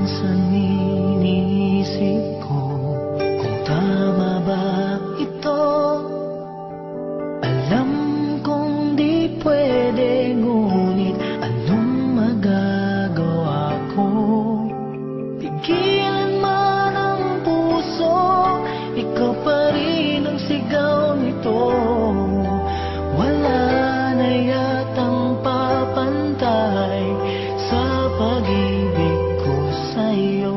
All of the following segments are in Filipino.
minsan iniisip ko kung tama ba ito. Alam kong di pwede, ngunit anong magagawa ko? Pigilan man ang puso, ikaw pa rin ang sigaw nito. Wala na yatang papantay sa pag-ibig ko sa'yo.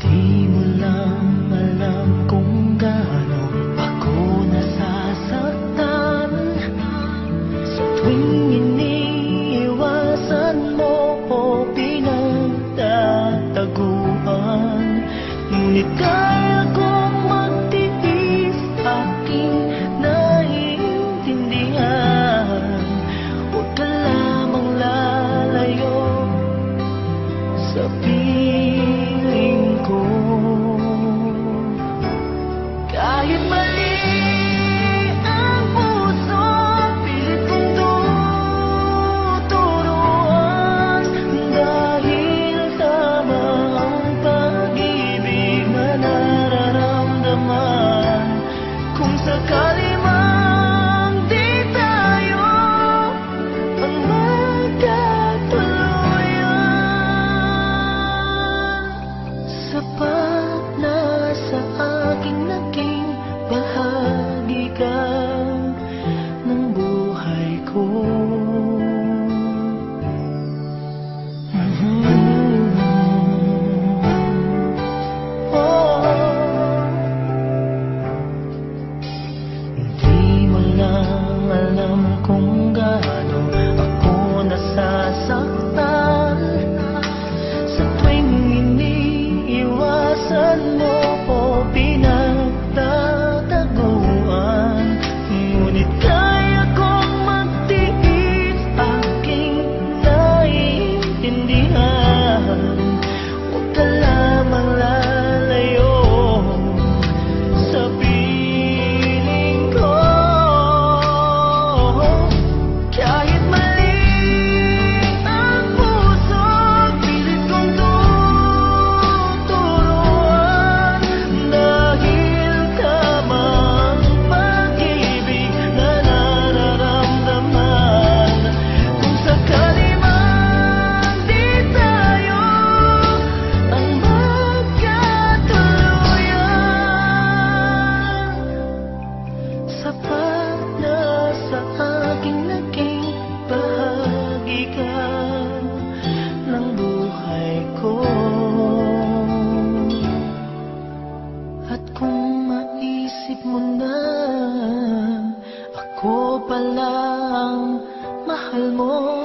Hindi mo lang alam kung gaano ako nasasaktan sa tuwing iniiwasan mo o pinagtataguan. Ngunit kaya kong magtiis, aking naiintindihan. Huwag ka lamang lalayo sa piling ko. Kahit mali ang puso, pilit kong tuturuan. Dahil tama ang pag-ibig na nararamdaman. Kung sakali mang di tayo ang magkatuluyan, sapat na sa aking naging bahagi ka ng buhay ko. Hindi mo lang alam kung gaano ako nasasaktan sa tuwing iniiwasan mo o pinagtataguan. Ngunit kaya kong magtiis, aking naiintindihan. Huwag ka lamang lalayo sa piling ko. Kahit mali ang puso, pilit kong tuturuan. Dahil tama ang pag-ibig na nararamdaman. Kung sakali man di tayo ang magkatuluyan, sapat na sa aking naging bahagi ka ng buhay ko. At kung maisip mo na ako pala ang mahal mo,